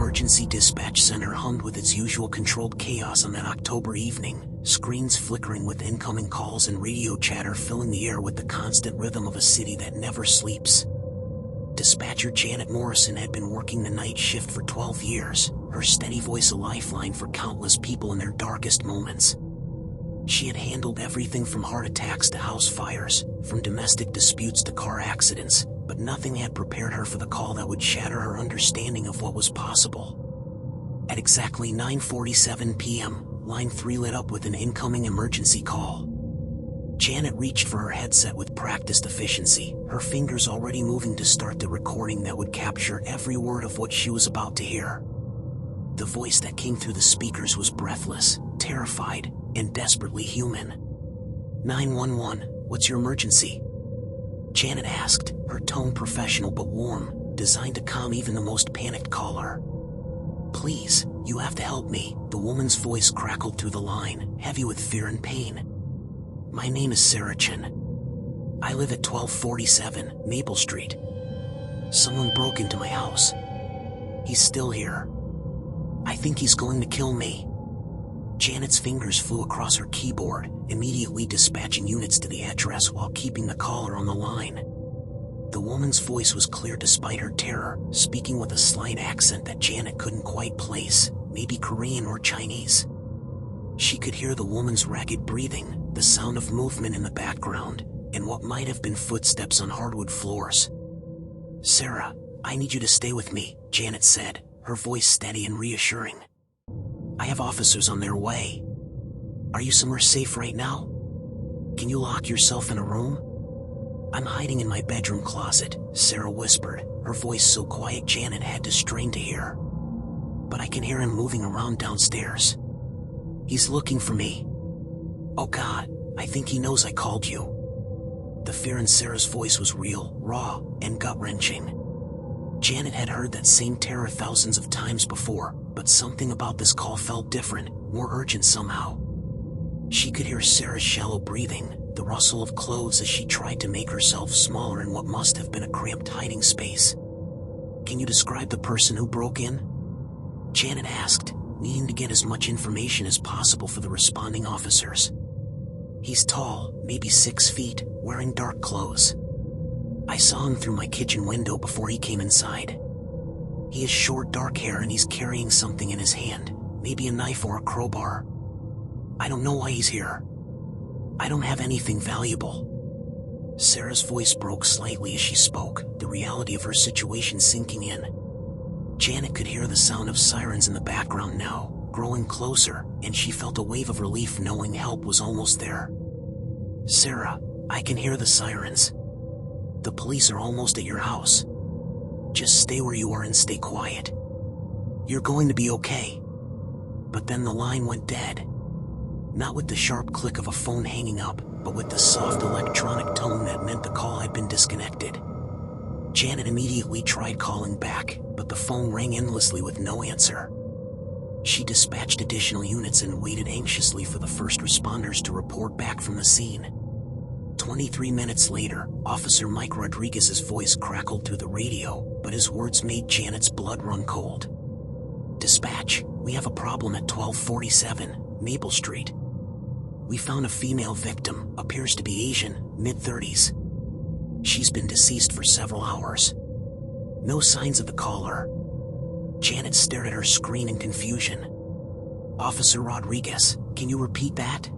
emergency dispatch center hummed with its usual controlled chaos on that October evening, screens flickering with incoming calls and radio chatter filling the air with the constant rhythm of a city that never sleeps. Dispatcher Janet Morrison had been working the night shift for 12 years, her steady voice a lifeline for countless people in their darkest moments. She had handled everything from heart attacks to house fires, from domestic disputes to car accidents, but nothing had prepared her for the call that would shatter her understanding of what was possible. At exactly 9:47 p.m., Line 3 lit up with an incoming emergency call. Janet reached for her headset with practiced efficiency, her fingers already moving to start the recording that would capture every word of what she was about to hear. The voice that came through the speakers was breathless, terrified, and desperately human. 911, what's your emergency? Janet asked, her tone professional but warm, designed to calm even the most panicked caller. Please, you have to help me, the woman's voice crackled through the line, heavy with fear and pain. My name is Sarah Chen. I live at 1247 Maple Street. Someone broke into my house. He's still here. I think he's going to kill me. Janet's fingers flew across her keyboard, immediately dispatching units to the address while keeping the caller on the line. The woman's voice was clear despite her terror, speaking with a slight accent that Janet couldn't quite place, maybe Korean or Chinese. She could hear the woman's ragged breathing, the sound of movement in the background, and what might have been footsteps on hardwood floors. Sarah, I need you to stay with me, Janet said, her voice steady and reassuring. I have officers on their way. Are you somewhere safe right now? Can you lock yourself in a room? I'm hiding in my bedroom closet, Sarah whispered, her voice so quiet Janet had to strain to hear. But I can hear him moving around downstairs. He's looking for me. Oh God, I think he knows I called you. The fear in Sarah's voice was real, raw, and gut-wrenching. Janet had heard that same terror thousands of times before, but something about this call felt different, more urgent somehow. She could hear Sarah's shallow breathing, the rustle of clothes as she tried to make herself smaller in what must have been a cramped hiding space. Can you describe the person who broke in? Janet asked, needing to get as much information as possible for the responding officers. He's tall, maybe 6 feet, wearing dark clothes. I saw him through my kitchen window before he came inside. He has short dark hair and he's carrying something in his hand, maybe a knife or a crowbar. I don't know why he's here. I don't have anything valuable. Sarah's voice broke slightly as she spoke, the reality of her situation sinking in. Janet could hear the sound of sirens in the background now, growing closer, and she felt a wave of relief knowing help was almost there. Sarah, I can hear the sirens. The police are almost at your house. Just stay where you are and stay quiet. You're going to be okay. But then the line went dead. Not with the sharp click of a phone hanging up, but with the soft electronic tone that meant the call had been disconnected. Janet immediately tried calling back, but the phone rang endlessly with no answer. She dispatched additional units and waited anxiously for the first responders to report back from the scene. 23 minutes later, Officer Mike Rodriguez's voice crackled through the radio, but his words made Janet's blood run cold. Dispatch, we have a problem at 1247 Maple Street. We found a female victim, appears to be Asian, mid-30s. She's been deceased for several hours. No signs of the caller. Janet stared at her screen in confusion. Officer Rodriguez, can you repeat that?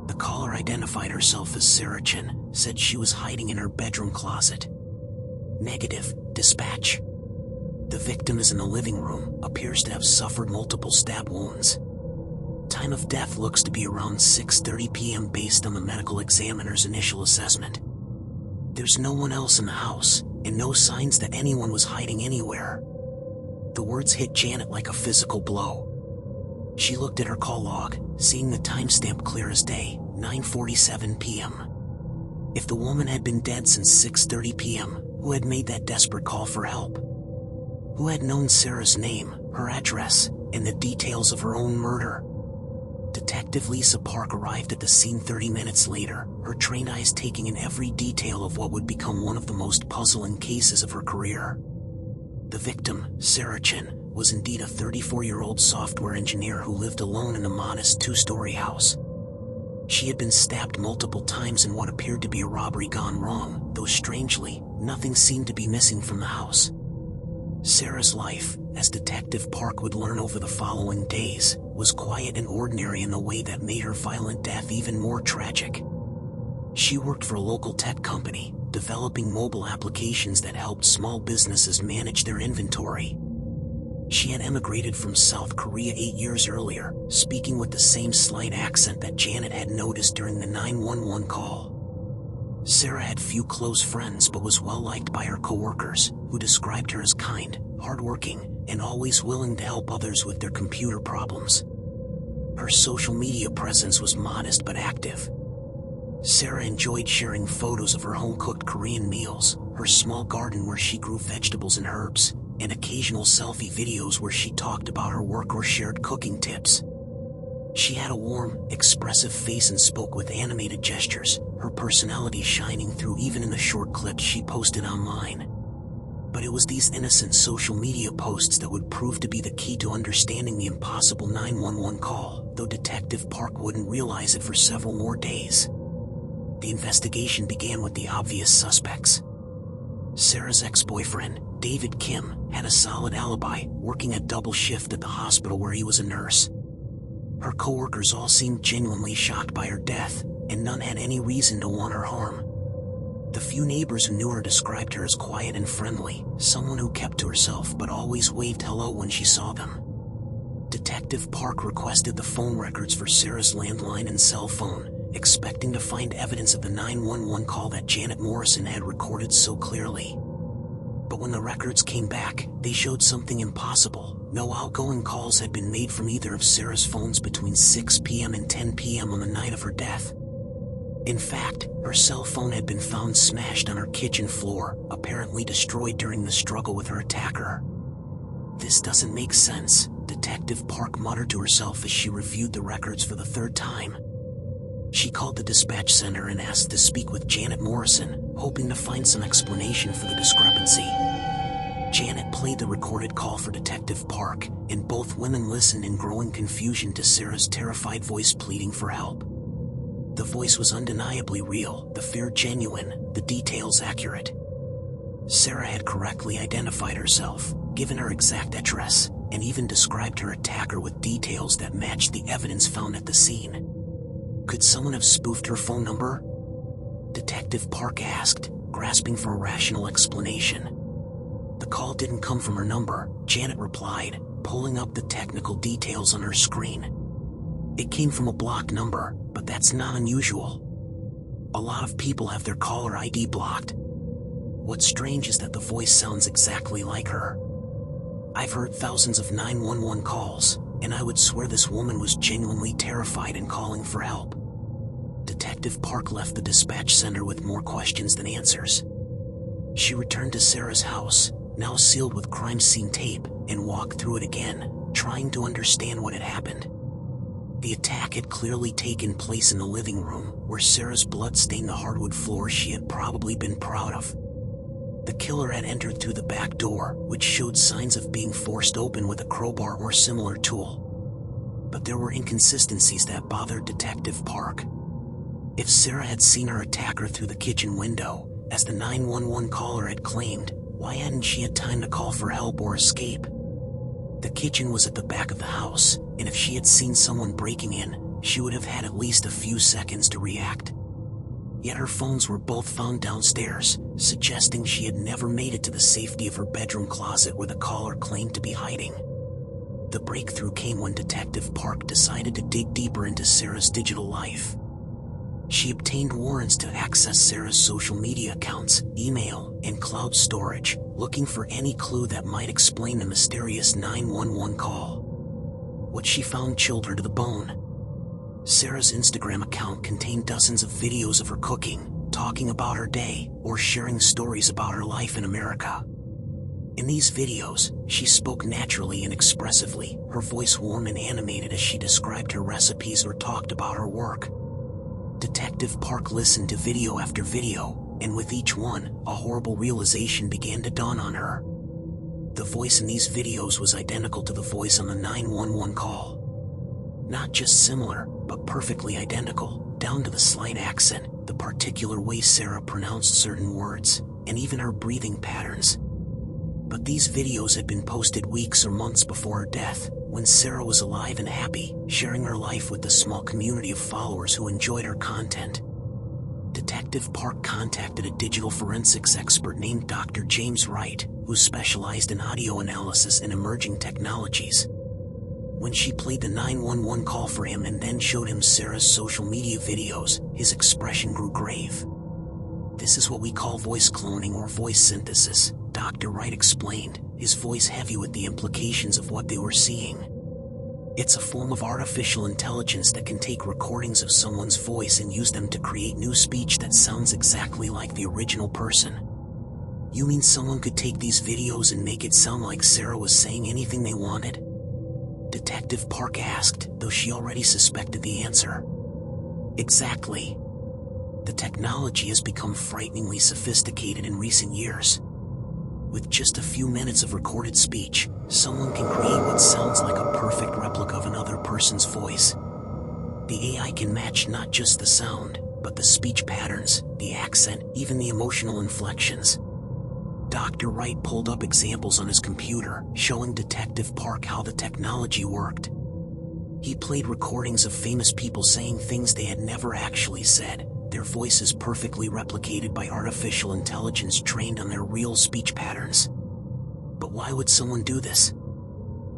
The caller identified herself as Sarah Chen, said she was hiding in her bedroom closet. Negative, dispatch. The victim is in the living room, appears to have suffered multiple stab wounds. Time of death looks to be around 6:30 p.m. based on the medical examiner's initial assessment. There's no one else in the house, and no signs that anyone was hiding anywhere. The words hit Janet like a physical blow. She looked at her call log, seeing the timestamp clear as day, 9:47 p.m. If the woman had been dead since 6:30 p.m., who had made that desperate call for help? Who had known Sarah's name, her address, and the details of her own murder? Detective Lisa Park arrived at the scene 30 minutes later, her trained eyes taking in every detail of what would become one of the most puzzling cases of her career. The victim, Sarah Chen, was indeed a 34-year-old software engineer who lived alone in a modest 2-story house. She had been stabbed multiple times in what appeared to be a robbery gone wrong, though strangely, nothing seemed to be missing from the house. Sarah's life, as Detective Park would learn over the following days, was quiet and ordinary in a way that made her violent death even more tragic. She worked for a local tech company, developing mobile applications that helped small businesses manage their inventory. She had emigrated from South Korea 8 years earlier, speaking with the same slight accent that Janet had noticed during the 911 call. Sarah had few close friends but was well liked by her coworkers, who described her as kind, hardworking, and always willing to help others with their computer problems. Her social media presence was modest but active. Sarah enjoyed sharing photos of her home-cooked Korean meals, her small garden where she grew vegetables and herbs, and occasional selfie videos where she talked about her work or shared cooking tips. She had a warm, expressive face and spoke with animated gestures, her personality shining through even in the short clips she posted online. But it was these innocent social media posts that would prove to be the key to understanding the impossible 911 call, though Detective Park wouldn't realize it for several more days. The investigation began with the obvious suspects. Sarah's ex-boyfriend, David Kim, had a solid alibi, working a double shift at the hospital where he was a nurse. Her coworkers all seemed genuinely shocked by her death, and none had any reason to want her harm. The few neighbors who knew her described her as quiet and friendly, someone who kept to herself but always waved hello when she saw them. Detective Park requested the phone records for Sarah's landline and cell phone, expecting to find evidence of the 911 call that Janet Morrison had recorded so clearly. But when the records came back, they showed something impossible. No outgoing calls had been made from either of Sarah's phones between 6 p.m. and 10 p.m. on the night of her death. In fact, her cell phone had been found smashed on her kitchen floor, apparently destroyed during the struggle with her attacker. "This doesn't make sense," Detective Park muttered to herself as she reviewed the records for the third time. She called the dispatch center and asked to speak with Janet Morrison, hoping to find some explanation for the discrepancy. Janet played the recorded call for Detective Park, and both women listened in growing confusion to Sarah's terrified voice pleading for help. The voice was undeniably real, the fear genuine, the details accurate. Sarah had correctly identified herself, given her exact address, and even described her attacker with details that matched the evidence found at the scene. Could someone have spoofed her phone number? Detective Park asked, grasping for a rational explanation. The call didn't come from her number, Janet replied, pulling up the technical details on her screen. It came from a blocked number, but that's not unusual. A lot of people have their caller ID blocked. What's strange is that the voice sounds exactly like her. I've heard thousands of 911 calls, and I would swear this woman was genuinely terrified and calling for help. Detective Park left the dispatch center with more questions than answers. She returned to Sarah's house, now sealed with crime scene tape, and walked through it again, trying to understand what had happened. The attack had clearly taken place in the living room, where Sarah's blood stained the hardwood floor she had probably been proud of. The killer had entered through the back door, which showed signs of being forced open with a crowbar or similar tool. But there were inconsistencies that bothered Detective Park. If Sarah had seen her attacker through the kitchen window, as the 911 caller had claimed, why hadn't she had time to call for help or escape? The kitchen was at the back of the house, and if she had seen someone breaking in, she would have had at least a few seconds to react. Yet her phones were both found downstairs, suggesting she had never made it to the safety of her bedroom closet where the caller claimed to be hiding. The breakthrough came when Detective Park decided to dig deeper into Sarah's digital life. She obtained warrants to access Sarah's social media accounts, email, and cloud storage, looking for any clue that might explain the mysterious 911 call. What she found chilled her to the bone. Sarah's Instagram account contained dozens of videos of her cooking, talking about her day, or sharing stories about her life in America. In these videos, she spoke naturally and expressively, her voice warm and animated as she described her recipes or talked about her work. Detective Park listened to video after video, and with each one, a horrible realization began to dawn on her. The voice in these videos was identical to the voice on the 911 call. Not just similar, but perfectly identical, down to the slight accent, the particular way Sarah pronounced certain words, and even her breathing patterns. But these videos had been posted weeks or months before her death, when Sarah was alive and happy, sharing her life with the small community of followers who enjoyed her content. Detective Park contacted a digital forensics expert named Dr. James Wright, who specialized in audio analysis and emerging technologies. When she played the 911 call for him and then showed him Sarah's social media videos, his expression grew grave. "This is what we call voice cloning or voice synthesis," Dr. Wright explained, his voice heavy with the implications of what they were seeing. "It's a form of artificial intelligence that can take recordings of someone's voice and use them to create new speech that sounds exactly like the original person." "You mean someone could take these videos and make it sound like Sarah was saying anything they wanted?" Detective Park asked, though she already suspected the answer. "Exactly. The technology has become frighteningly sophisticated in recent years. With just a few minutes of recorded speech, someone can create what sounds like a perfect replica of another person's voice. The AI can match not just the sound, but the speech patterns, the accent, even the emotional inflections." Dr. Wright pulled up examples on his computer, showing Detective Park how the technology worked. He played recordings of famous people saying things they had never actually said, their voices perfectly replicated by artificial intelligence trained on their real speech patterns. "But why would someone do this?"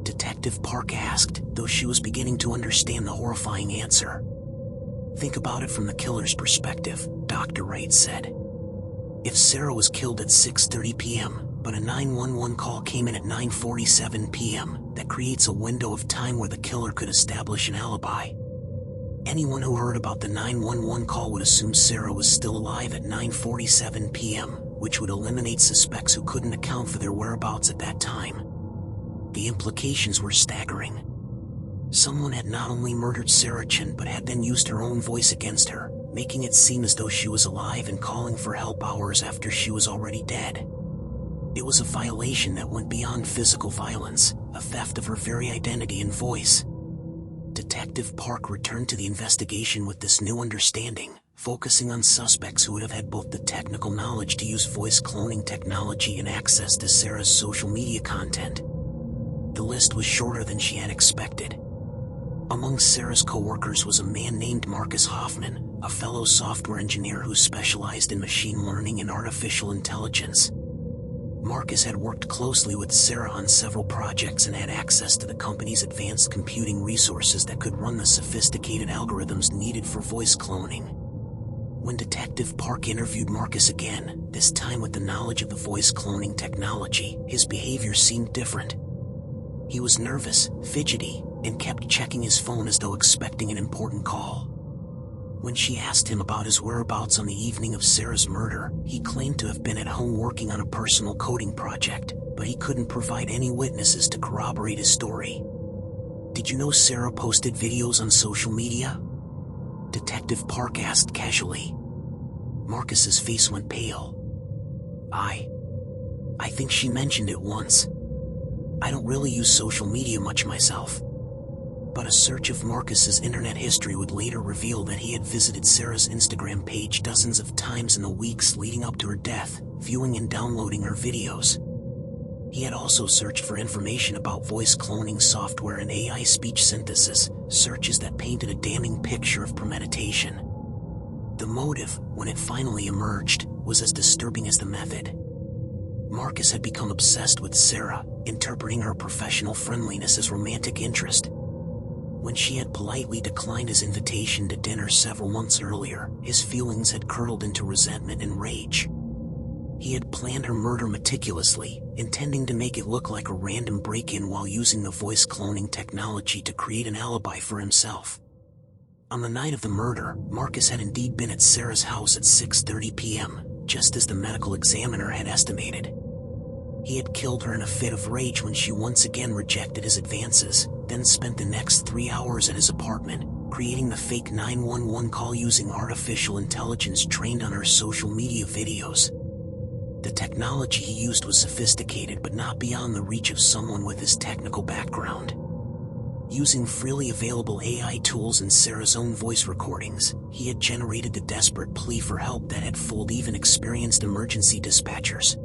Detective Park asked, though she was beginning to understand the horrifying answer. "Think about it from the killer's perspective," Dr. Wright said. "If Sarah was killed at 6:30 p.m., but a 911 call came in at 9:47 p.m., that creates a window of time where the killer could establish an alibi. Anyone who heard about the 911 call would assume Sarah was still alive at 9:47 p.m., which would eliminate suspects who couldn't account for their whereabouts at that time." The implications were staggering. Someone had not only murdered Sarah Chen but had then used her own voice against her, making it seem as though she was alive and calling for help hours after she was already dead. It was a violation that went beyond physical violence, a theft of her very identity and voice. Detective Park returned to the investigation with this new understanding, focusing on suspects who would have had both the technical knowledge to use voice cloning technology and access to Sarah's social media content. The list was shorter than she had expected. Among Sarah's co-workers was a man named Marcus Hoffman, a fellow software engineer who specialized in machine learning and artificial intelligence. Marcus had worked closely with Sarah on several projects and had access to the company's advanced computing resources that could run the sophisticated algorithms needed for voice cloning. When Detective Park interviewed Marcus again, this time with the knowledge of the voice cloning technology, his behavior seemed different. He was nervous, fidgety, and kept checking his phone as though expecting an important call. When she asked him about his whereabouts on the evening of Sarah's murder, he claimed to have been at home working on a personal coding project, but he couldn't provide any witnesses to corroborate his story. "Did you know Sarah posted videos on social media?" Detective Park asked casually. Marcus's face went pale. I think she mentioned it once. I don't really use social media much myself." But a search of Marcus's internet history would later reveal that he had visited Sarah's Instagram page dozens of times in the weeks leading up to her death, viewing and downloading her videos. He had also searched for information about voice cloning software and AI speech synthesis, searches that painted a damning picture of premeditation. The motive, when it finally emerged, was as disturbing as the method. Marcus had become obsessed with Sarah, interpreting her professional friendliness as romantic interest. When she had politely declined his invitation to dinner several months earlier, his feelings had curdled into resentment and rage. He had planned her murder meticulously, intending to make it look like a random break-in while using the voice cloning technology to create an alibi for himself. On the night of the murder, Marcus had indeed been at Sarah's house at 6:30 p.m., just as the medical examiner had estimated. He had killed her in a fit of rage when she once again rejected his advances, then spent the next 3 hours at his apartment, creating the fake 911 call using artificial intelligence trained on her social media videos. The technology he used was sophisticated but not beyond the reach of someone with his technical background. Using freely available AI tools and Sarah's own voice recordings, he had generated the desperate plea for help that had fooled even experienced emergency dispatchers.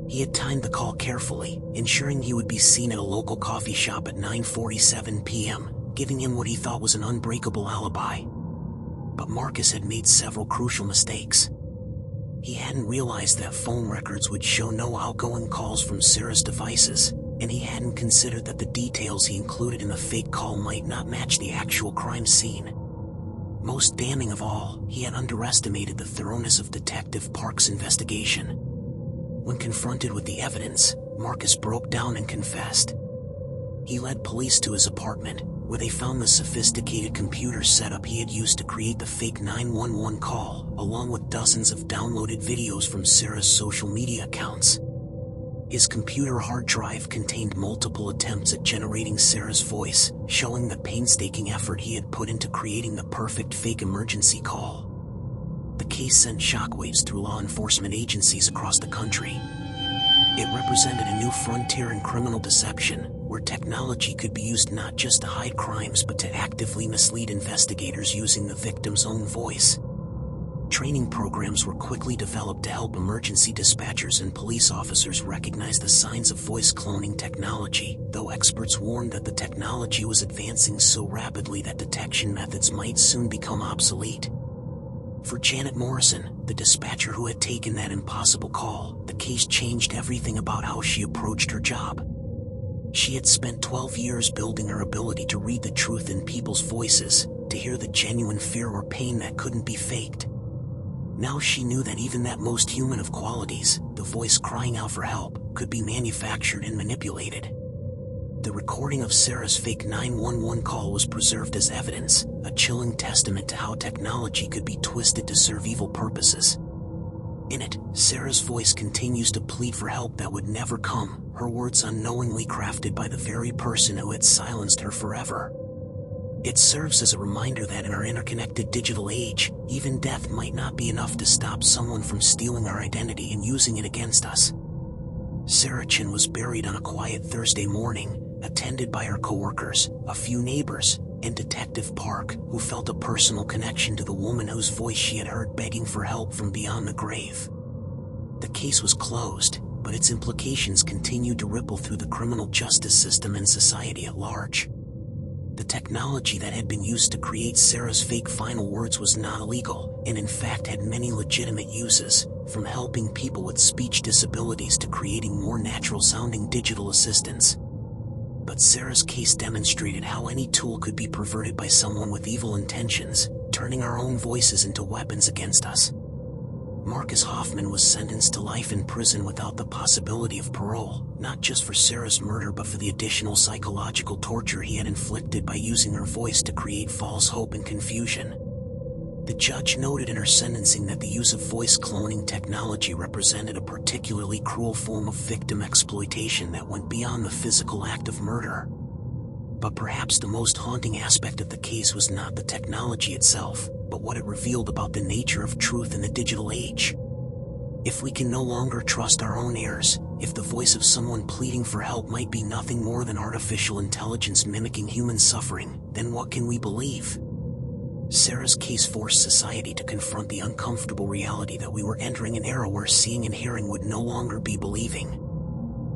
He had timed the call carefully, ensuring he would be seen at a local coffee shop at 9:47 p.m., giving him what he thought was an unbreakable alibi. But Marcus had made several crucial mistakes. He hadn't realized that phone records would show no outgoing calls from Sarah's devices, and he hadn't considered that the details he included in the fake call might not match the actual crime scene. Most damning of all, he had underestimated the thoroughness of Detective Park's investigation. When confronted with the evidence, Marcus broke down and confessed. He led police to his apartment, where they found the sophisticated computer setup he had used to create the fake 911 call, along with dozens of downloaded videos from Sarah's social media accounts. His computer hard drive contained multiple attempts at generating Sarah's voice, showing the painstaking effort he had put into creating the perfect fake emergency call. The case sent shockwaves through law enforcement agencies across the country. It represented a new frontier in criminal deception, where technology could be used not just to hide crimes but to actively mislead investigators using the victim's own voice. Training programs were quickly developed to help emergency dispatchers and police officers recognize the signs of voice cloning technology, though experts warned that the technology was advancing so rapidly that detection methods might soon become obsolete. For Janet Morrison, the dispatcher who had taken that impossible call, the case changed everything about how she approached her job. She had spent 12 years building her ability to read the truth in people's voices, to hear the genuine fear or pain that couldn't be faked. Now she knew that even that most human of qualities, the voice crying out for help, could be manufactured and manipulated. The recording of Sarah's fake 911 call was preserved as evidence, a chilling testament to how technology could be twisted to serve evil purposes. In it, Sarah's voice continues to plead for help that would never come, her words unknowingly crafted by the very person who had silenced her forever. It serves as a reminder that in our interconnected digital age, even death might not be enough to stop someone from stealing our identity and using it against us. Sarah Chen was buried on a quiet Thursday morning, attended by her coworkers, a few neighbors, and Detective Park, who felt a personal connection to the woman whose voice she had heard begging for help from beyond the grave. The case was closed, but its implications continued to ripple through the criminal justice system and society at large. The technology that had been used to create Sarah's fake final words was not illegal, and in fact had many legitimate uses, from helping people with speech disabilities to creating more natural-sounding digital assistants. But Sarah's case demonstrated how any tool could be perverted by someone with evil intentions, turning our own voices into weapons against us. Marcus Hoffman was sentenced to life in prison without the possibility of parole, not just for Sarah's murder but for the additional psychological torture he had inflicted by using her voice to create false hope and confusion. The judge noted in her sentencing that the use of voice cloning technology represented a particularly cruel form of victim exploitation that went beyond the physical act of murder. But perhaps the most haunting aspect of the case was not the technology itself, but what it revealed about the nature of truth in the digital age. If we can no longer trust our own ears, if the voice of someone pleading for help might be nothing more than artificial intelligence mimicking human suffering, then what can we believe? Sarah's case forced society to confront the uncomfortable reality that we were entering an era where seeing and hearing would no longer be believing.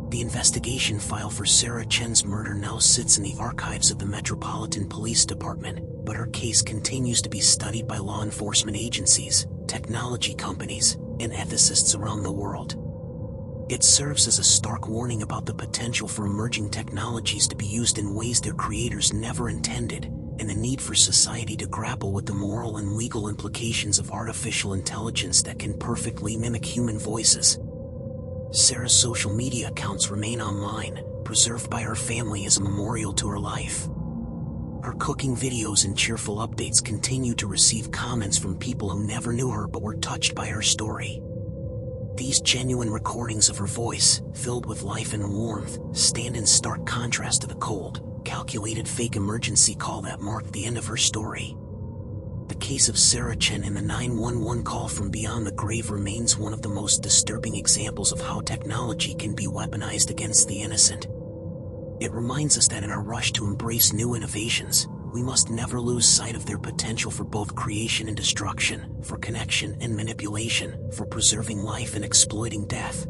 The investigation file for Sarah Chen's murder now sits in the archives of the Metropolitan Police Department, but her case continues to be studied by law enforcement agencies, technology companies, and ethicists around the world. It serves as a stark warning about the potential for emerging technologies to be used in ways their creators never intended, and the need for society to grapple with the moral and legal implications of artificial intelligence that can perfectly mimic human voices. Sarah's social media accounts remain online, preserved by her family as a memorial to her life. Her cooking videos and cheerful updates continue to receive comments from people who never knew her but were touched by her story. These genuine recordings of her voice, filled with life and warmth, stand in stark contrast to the cold, calculated fake emergency call that marked the end of her story. The case of Sarah Chen and the 911 call from beyond the grave remains one of the most disturbing examples of how technology can be weaponized against the innocent. It reminds us that in our rush to embrace new innovations, we must never lose sight of their potential for both creation and destruction, for connection and manipulation, for preserving life and exploiting death.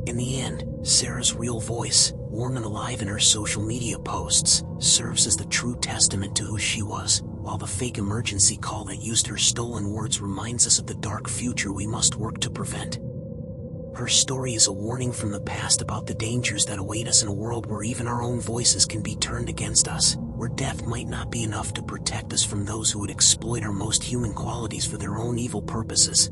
In the end, Sarah's real voice, warm and alive in her social media posts, serves as the true testament to who she was, while the fake emergency call that used her stolen words reminds us of the dark future we must work to prevent. Her story is a warning from the past about the dangers that await us in a world where even our own voices can be turned against us, where death might not be enough to protect us from those who would exploit our most human qualities for their own evil purposes.